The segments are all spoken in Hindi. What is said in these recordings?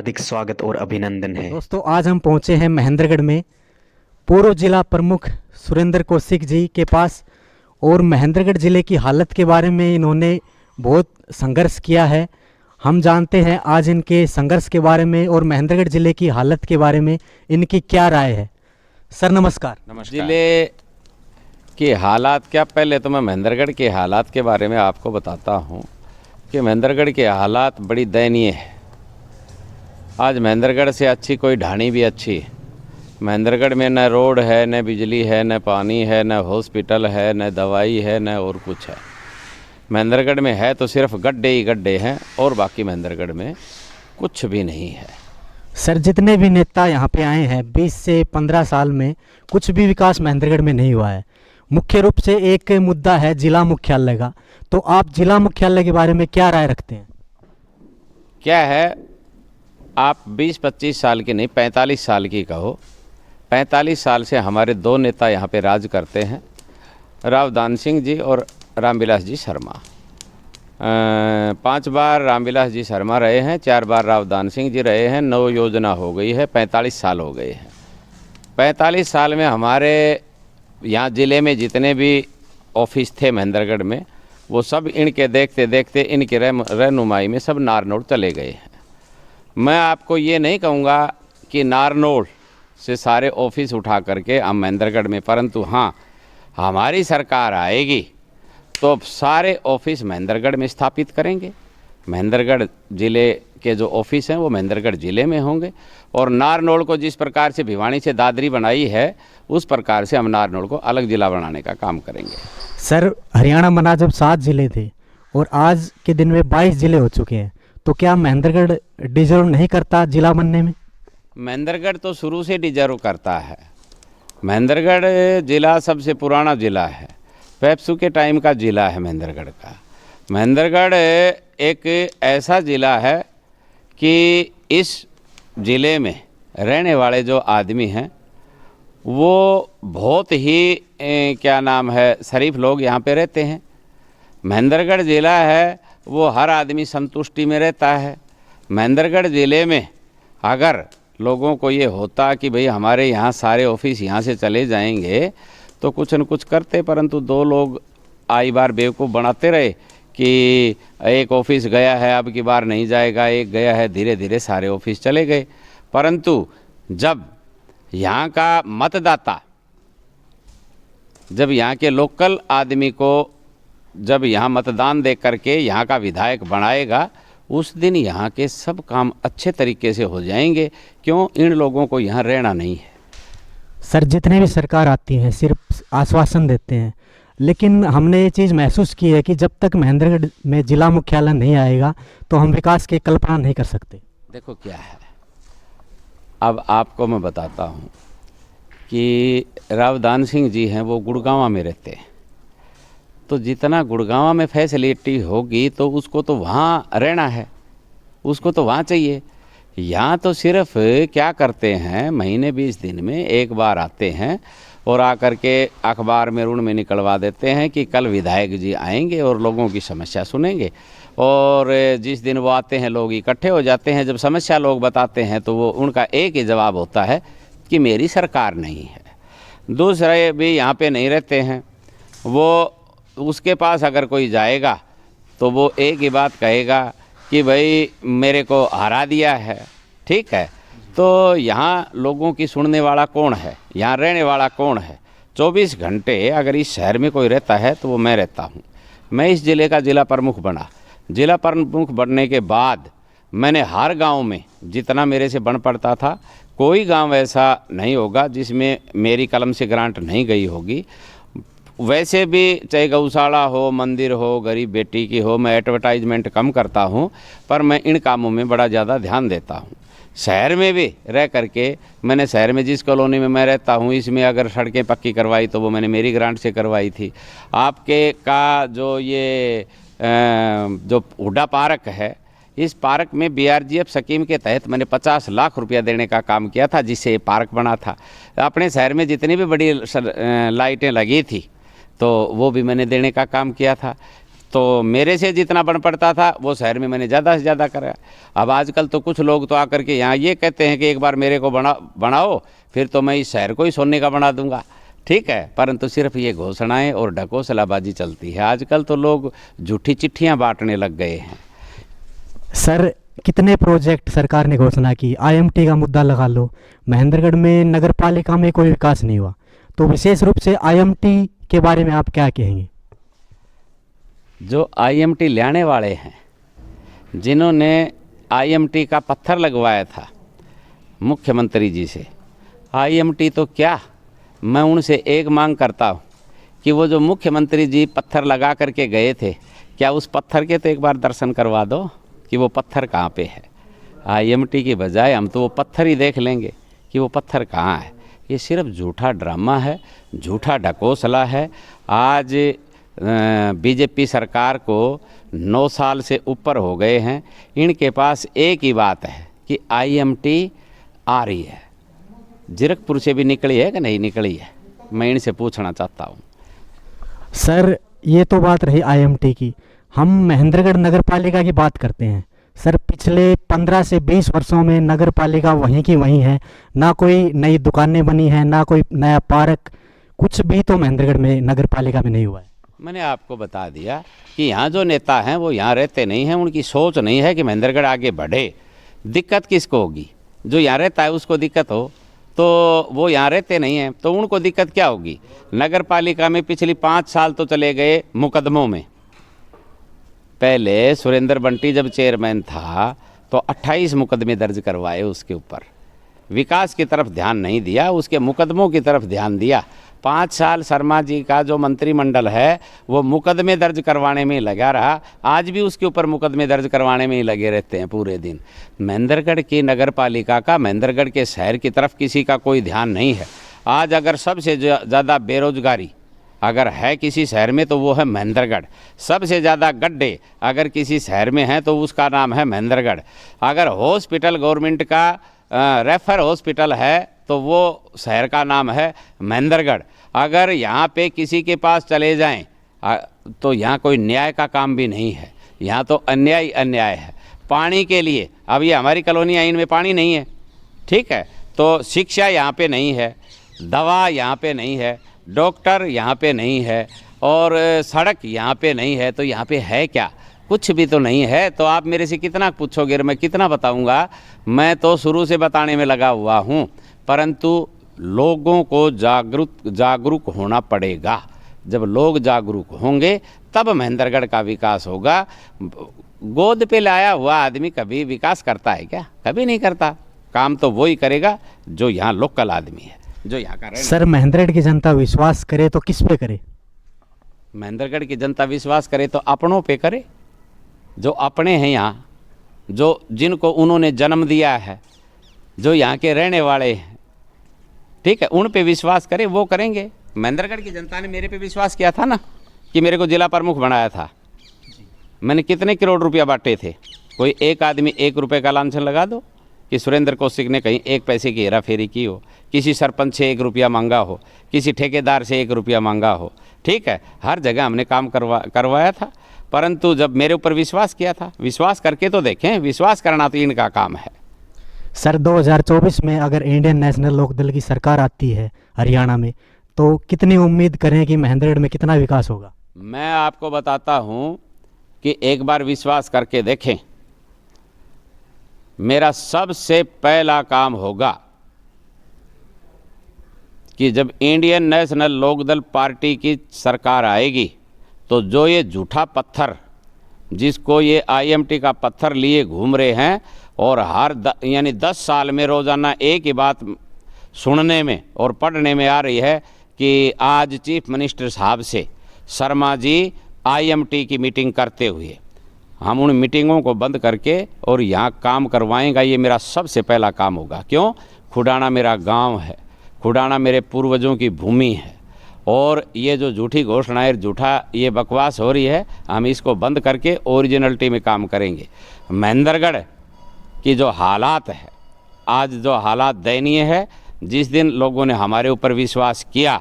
हार्दिक स्वागत और अभिनंदन है। दोस्तों, आज हम पहुंचे हैं महेंद्रगढ़ में पूर्व जिला प्रमुख सुरेंद्र कौशिक जी के पास, और महेंद्रगढ़ ज़िले की हालत के बारे में इन्होंने बहुत संघर्ष किया है। हम जानते हैं आज इनके संघर्ष के बारे में और महेंद्रगढ़ ज़िले की हालत के बारे में इनकी क्या राय है। सर नमस्कार। जिले की हालात क्या, पहले तो मैं महेंद्रगढ़ के हालात के बारे में आपको बताता हूँ कि महेंद्रगढ़ के हालात बड़ी दयनीय है। आज महेंद्रगढ़ से अच्छी कोई ढाणी भी अच्छी है। महेंद्रगढ़ में न रोड है, न बिजली है, न पानी है, न हॉस्पिटल है, न दवाई है, न और कुछ है। महेंद्रगढ़ में है तो सिर्फ गड्ढे ही गड्ढे हैं और बाकी महेंद्रगढ़ में कुछ भी नहीं है। सर, जितने भी नेता यहाँ पे आए हैं 20 से 15 साल में कुछ भी विकास महेंद्रगढ़ में नहीं हुआ है। मुख्य रूप से एक मुद्दा है जिला मुख्यालय का। तो आप जिला मुख्यालय के बारे में क्या राय रखते हैं? क्या है, आप 20-25 साल की नहीं 45 साल की कहो, 45 साल से हमारे दो नेता यहाँ पे राज करते हैं, राव दान सिंह जी और रामविलास जी शर्मा। 5 बार रामविलास जी शर्मा रहे हैं, 4 बार राव दान सिंह जी रहे हैं। 9 योजना हो गई है, 45 साल हो गए हैं। 45 साल में हमारे यहाँ ज़िले में जितने भी ऑफिस थे महेंद्रगढ़ में, वो सब इनके देखते देखते इनके रहनुमाई में सब नारनौल चले गए हैं। मैं आपको ये नहीं कहूँगा कि नारनौल से सारे ऑफिस उठा करके हम महेंद्रगढ़ में, परंतु हाँ, हमारी सरकार आएगी तो सारे ऑफिस महेंद्रगढ़ में स्थापित करेंगे। महेंद्रगढ़ ज़िले के जो ऑफिस हैं वो महेंद्रगढ़ ज़िले में होंगे, और नारनौल को जिस प्रकार से भिवानी से दादरी बनाई है उस प्रकार से हम नारनौल को अलग ज़िला बनाने का काम करेंगे। सर, हरियाणा बना जब 7 ज़िले थे और आज के दिन में 22 ज़िले हो चुके हैं, तो क्या महेंद्रगढ़ डिजर्व नहीं करता जिला बनने में? महेंद्रगढ़ तो शुरू से डिजर्व करता है। महेंद्रगढ़ ज़िला सबसे पुराना ज़िला है, पेप्सू के टाइम का ज़िला है महेंद्रगढ़ का। महेंद्रगढ़ एक ऐसा ज़िला है कि इस ज़िले में रहने वाले जो आदमी हैं वो बहुत ही क्या नाम है, शरीफ लोग यहाँ पे रहते हैं। महेंद्रगढ़ ज़िला है वो हर आदमी संतुष्टि में रहता है। महेंद्रगढ़ ज़िले में अगर लोगों को ये होता कि भाई हमारे यहाँ सारे ऑफिस यहाँ से चले जाएंगे तो कुछ न कुछ करते, परंतु 2 लोग आई बार बेवकूफ़ बनाते रहे कि एक ऑफिस गया है अब की बार नहीं जाएगा, एक गया है, धीरे धीरे सारे ऑफिस चले गए। परंतु जब यहाँ का मतदाता, जब यहाँ के लोकल आदमी को जब यहाँ मतदान दे करके यहाँ का विधायक बनाएगा, उस दिन यहाँ के सब काम अच्छे तरीके से हो जाएंगे। क्यों? इन लोगों को यहाँ रहना नहीं है। सर, जितने भी सरकार आती है सिर्फ आश्वासन देते हैं, लेकिन हमने ये चीज़ महसूस की है कि जब तक महेंद्रगढ़ में जिला मुख्यालय नहीं आएगा तो हम विकास की कल्पना नहीं कर सकते। देखो क्या है, अब आपको मैं बताता हूँ कि राव दान सिंह जी हैं वो गुड़गांव में रहते हैं, तो जितना गुड़गांव में फैसिलिटी होगी तो उसको तो वहाँ रहना है, उसको तो वहाँ चाहिए। यहाँ तो सिर्फ क्या करते हैं, महीने 20 दिन में एक बार आते हैं और आकर के अखबार में ऋण में निकलवा देते हैं कि कल विधायक जी आएंगे और लोगों की समस्या सुनेंगे। और जिस दिन वो आते हैं लोग इकट्ठे हो जाते हैं, जब समस्या लोग बताते हैं तो वो उनका एक ही जवाब होता है कि मेरी सरकार नहीं है। दूसरे भी यहाँ पे नहीं रहते हैं, वो उसके पास अगर कोई जाएगा तो वो एक ही बात कहेगा कि भाई मेरे को हरा दिया है। ठीक है, तो यहाँ लोगों की सुनने वाला कौन है, यहाँ रहने वाला कौन है? 24 घंटे अगर इस शहर में कोई रहता है तो वो मैं रहता हूँ। मैं इस ज़िले का ज़िला प्रमुख बना। ज़िला प्रमुख बनने के बाद मैंने हर गांव में जितना मेरे से बन पड़ता था, कोई गांव ऐसा नहीं होगा जिसमें मेरी कलम से ग्रांट नहीं गई होगी। वैसे भी चाहे गौशाला हो, मंदिर हो, गरीब बेटी की हो, मैं एडवर्टाइजमेंट कम करता हूँ, पर मैं इन कामों में बड़ा ज़्यादा ध्यान देता हूँ। शहर में भी रह करके मैंने शहर में जिस कॉलोनी में मैं रहता हूँ, इसमें अगर सड़कें पक्की करवाई तो वो मैंने मेरी ग्रांट से करवाई थी। आपके का जो ये जो हुड्डा पार्क है, इस पार्क में BRGF स्कीम के तहत मैंने 50 लाख रुपया देने का काम किया था, जिससे ये पार्क बना था। अपने शहर में जितनी भी बड़ी लाइटें लगी थी तो वो भी मैंने देने का काम किया था। तो मेरे से जितना बन पड़ता था वो शहर में मैंने ज़्यादा से ज़्यादा करा। अब आजकल तो कुछ लोग तो आकर के यहाँ ये कहते हैं कि एक बार मेरे को बनाओ फिर तो मैं इस शहर को ही सोने का बना दूंगा, ठीक है। परंतु सिर्फ ये घोषणाएं और ढकोसलाबाजी चलती है। आजकल तो लोग झूठी चिट्ठियाँ बांटने लग गए हैं। सर कितने प्रोजेक्ट सरकार ने घोषणा की, आईएमटी का मुद्दा लगा लो, महेंद्रगढ़ में नगर पालिका में कोई विकास नहीं हुआ, तो विशेष रूप से आईएमटी के बारे में आप क्या कहेंगे? जो आईएमटी लाने वाले हैं, जिन्होंने आईएमटी का पत्थर लगवाया था मुख्यमंत्री जी से, आईएमटी तो क्या, मैं उनसे एक मांग करता हूँ कि वो जो मुख्यमंत्री जी पत्थर लगा करके गए थे, क्या उस पत्थर के तो एक बार दर्शन करवा दो कि वो पत्थर कहाँ पे है। आईएमटी की बजाय हम तो वो पत्थर ही देख लेंगे कि वो पत्थर कहाँ है। ये सिर्फ झूठा ड्रामा है, झूठा ढकोसला है। आज बीजेपी सरकार को 9 साल से ऊपर हो गए हैं, इनके पास एक ही बात है कि आईएमटी आ रही है। जीरकपुर से भी निकली है कि नहीं निकली है, मैं इनसे पूछना चाहता हूँ। सर ये तो बात रही आईएमटी की, हम महेंद्रगढ़ नगर पालिका की बात करते हैं। सर पिछले 15 से 20 वर्षों में नगर पालिका वहीं की वहीं है, ना कोई नई दुकानें बनी हैं, ना कोई नया पार्क, कुछ भी तो महेंद्रगढ़ में नगर पालिका में नहीं हुआ है। मैंने आपको बता दिया कि यहाँ जो नेता हैं वो यहाँ रहते नहीं हैं, उनकी सोच नहीं है कि महेंद्रगढ़ आगे बढ़े। दिक्कत किसको होगी? जो यहाँ रहता है उसको दिक्कत हो, तो वो यहाँ रहते नहीं हैं तो उनको दिक्कत क्या होगी? नगर पालिका में पिछली 5 साल तो चले गए मुकदमों में। पहले सुरेंद्र बंटी जब चेयरमैन था तो 28 मुकदमे दर्ज करवाए उसके ऊपर। विकास की तरफ ध्यान नहीं दिया, उसके मुकदमों की तरफ ध्यान दिया। 5 साल शर्मा जी का जो मंत्रिमंडल है वो मुकदमे दर्ज करवाने में ही लगा रहा। आज भी उसके ऊपर मुकदमे दर्ज करवाने में ही लगे रहते हैं पूरे दिन। महेंद्रगढ़ की नगर पालिका का, महेंद्रगढ़ के शहर की तरफ किसी का कोई ध्यान नहीं है। आज अगर सबसे ज़्यादा बेरोजगारी अगर है किसी शहर में तो वो है महेंद्रगढ़। सबसे ज़्यादा गड्ढे अगर किसी शहर में हैं तो उसका नाम है महेंद्रगढ़। अगर हॉस्पिटल गवर्नमेंट का रेफर हॉस्पिटल है तो वो शहर का नाम है महेंद्रगढ़। अगर यहाँ पे किसी के पास चले जाएं तो यहाँ कोई न्याय का काम भी नहीं है, यहाँ तो अन्याय अन्याय है। पानी के लिए अब ये हमारी कॉलोनियाँ, इनमें पानी नहीं है, ठीक है, तो शिक्षा यहाँ पे नहीं है, दवा यहाँ पे नहीं है, डॉक्टर यहाँ पे नहीं है और सड़क यहाँ पे नहीं है, तो यहाँ पे है क्या? कुछ भी तो नहीं है। तो आप मेरे से कितना पूछोगे, मैं कितना बताऊँगा? मैं तो शुरू से बताने में लगा हुआ हूँ, परंतु लोगों को जागरूक होना पड़ेगा। जब लोग जागरूक होंगे तब महेंद्रगढ़ का विकास होगा। गोद पे लाया हुआ आदमी कभी विकास करता है क्या? कभी नहीं करता। काम तो वही करेगा जो यहाँ लोकल आदमी है, जो यहाँ का रहने। सर महेंद्रगढ़ की जनता विश्वास करे तो किस पे करे? महेंद्रगढ़ की जनता विश्वास करे तो अपनों पे करे, जो अपने हैं यहाँ, जो जिनको उन्होंने जन्म दिया है, जो यहाँ के रहने वाले हैं, ठीक है, उन पे विश्वास करे, वो करेंगे। महेंद्रगढ़ की जनता ने मेरे पे विश्वास किया था ना कि मेरे को जिला प्रमुख बनाया था। मैंने कितने करोड़ रुपया बांटे थे? कोई एक आदमी 1 रुपये का लांछन लगा दो कि सुरेंद्र कौशिक ने कहीं 1 पैसे की हेरा फेरी की हो, किसी सरपंच से 1 रुपया मांगा हो, किसी ठेकेदार से 1 रुपया मांगा हो, ठीक है। हर जगह हमने काम करवाया था, परंतु जब मेरे ऊपर विश्वास किया था, विश्वास करके तो देखें, विश्वास करना तो इनका काम है। सर 2024 में अगर इंडियन नेशनल लोकदल की सरकार आती है हरियाणा में, तो कितनी उम्मीद करें कि महेंद्रगढ़ में कितना विकास होगा? मैं आपको बताता हूं कि एक बार विश्वास करके देखें। मेरा सबसे पहला काम होगा कि जब इंडियन नेशनल लोकदल पार्टी की सरकार आएगी तो जो ये झूठा पत्थर, जिसको ये आईएमटी का पत्थर लिए घूम रहे हैं और यानी 10 साल में रोज़ाना एक ही बात सुनने में और पढ़ने में आ रही है कि आज चीफ मिनिस्टर साहब से शर्मा जी आईएमटी की मीटिंग करते हुए, हम उन मीटिंगों को बंद करके और यहाँ काम करवाएंगा। ये मेरा सबसे पहला काम होगा। क्यों? खुडाना मेरा गांव है, खुडाना मेरे पूर्वजों की भूमि है, और ये जो झूठी घोषणाएं, झूठा ये बकवास हो रही है, हम इसको बंद करके ओरिजिनलिटी में काम करेंगे। महेंद्रगढ़ की जो हालात है, आज जो हालात दयनीय है, जिस दिन लोगों ने हमारे ऊपर विश्वास किया,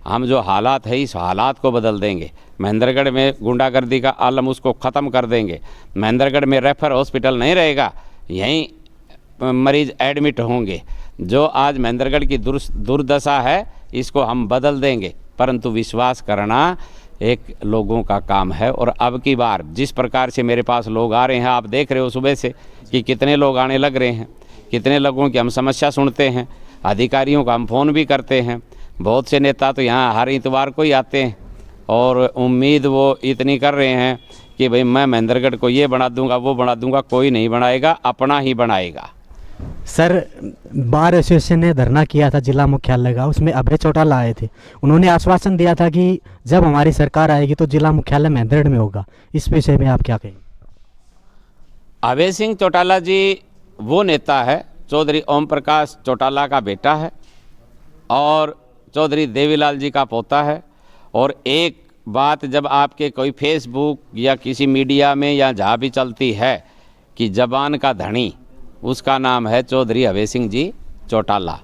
हम जो हालात है इस हालात को बदल देंगे। महेंद्रगढ़ में गुंडागर्दी का आलम उसको ख़त्म कर देंगे। महेंद्रगढ़ में रेफर हॉस्पिटल नहीं रहेगा, यहीं मरीज़ एडमिट होंगे। जो आज महेंद्रगढ़ की दुर्दशा है इसको हम बदल देंगे, परंतु विश्वास करना एक लोगों का काम है। और अब की बार जिस प्रकार से मेरे पास लोग आ रहे हैं, आप देख रहे हो सुबह से कि कितने लोग आने लग रहे हैं, कितने लोगों की हम समस्या सुनते हैं, अधिकारियों का हम फ़ोन भी करते हैं। बहुत से नेता तो यहाँ हर इतवार को ही आते हैं और उम्मीद वो इतनी कर रहे हैं कि भाई मैं महेंद्रगढ़ को ये बना दूंगा, वो बना दूंगा। कोई नहीं बनाएगा, अपना ही बनाएगा। सर, बार एसोसिएशन ने धरना किया था जिला मुख्यालय का, उसमें अभय चौटाला आए थे। उन्होंने आश्वासन दिया था कि जब हमारी सरकार आएगी तो जिला मुख्यालय महेंद्रगढ़ में होगा। इस विषय में आप क्या कहेंगे? अभय सिंह चौटाला जी वो नेता है, चौधरी ओम प्रकाश चौटाला का बेटा है और चौधरी देवीलाल जी का पोता है। और एक बात जब आपके कोई फेसबुक या किसी मीडिया में या जहाँ भी चलती है कि जबान का धनी, उसका नाम है चौधरी अभय सिंह जी चौटाला।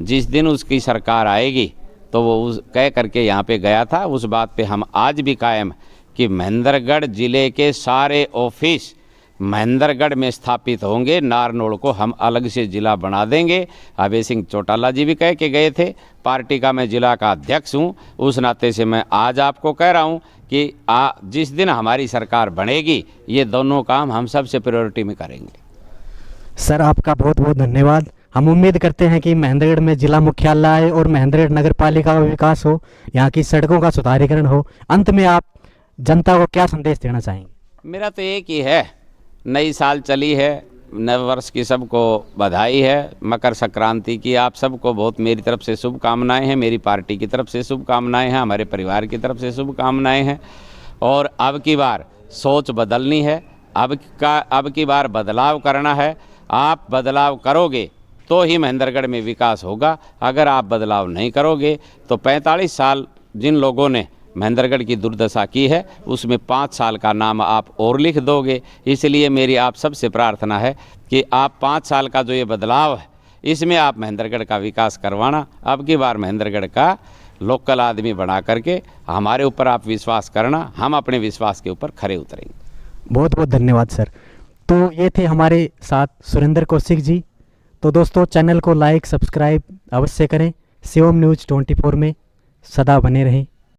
जिस दिन उसकी सरकार आएगी तो वो उस कह करके यहाँ पे गया था, उस बात पे हम आज भी कायम कि महेंद्रगढ़ ज़िले के सारे ऑफिस महेंद्रगढ़ में स्थापित होंगे। नारनौल को हम अलग से ज़िला बना देंगे। अभय सिंह चौटाला जी भी कह के गए थे। पार्टी का मैं ज़िला का अध्यक्ष हूँ, उस नाते से मैं आज आपको कह रहा हूँ कि जिस दिन हमारी सरकार बनेगी ये दोनों काम हम सबसे प्रायोरिटी में करेंगे। सर, आपका बहुत बहुत धन्यवाद। हम उम्मीद करते हैं कि महेंद्रगढ़ में जिला मुख्यालय आए और महेंद्रगढ़ नगर पालिका का विकास हो, यहाँ की सड़कों का सुधारीकरण हो। अंत में आप जनता को क्या संदेश देना चाहेंगे? मेरा तो एक ही है, नई साल चली है, नव वर्ष की सबको बधाई है, मकर संक्रांति की आप सबको बहुत मेरी तरफ से शुभकामनाएं हैं, मेरी पार्टी की तरफ से शुभकामनाएं हैं, हमारे परिवार की तरफ से शुभकामनाएं हैं। और अब की बार सोच बदलनी है, अब की बार बदलाव करना है। आप बदलाव करोगे तो ही महेंद्रगढ़ में विकास होगा। अगर आप बदलाव नहीं करोगे तो 45 साल जिन लोगों ने महेंद्रगढ़ की दुर्दशा की है उसमें 5 साल का नाम आप और लिख दोगे। इसलिए मेरी आप सबसे प्रार्थना है कि आप 5 साल का जो ये बदलाव है इसमें आप महेंद्रगढ़ का विकास करवाना। अब की बार महेंद्रगढ़ का लोकल आदमी बना करके हमारे ऊपर आप विश्वास करना, हम अपने विश्वास के ऊपर खरे उतरेंगे। बहुत बहुत धन्यवाद सर। तो ये थे हमारे साथ सुरेंद्र कौशिक जी। तो दोस्तों, चैनल को लाइक सब्सक्राइब अवश्य करें। शिवम न्यूज़ 24 में सदा बने रहें।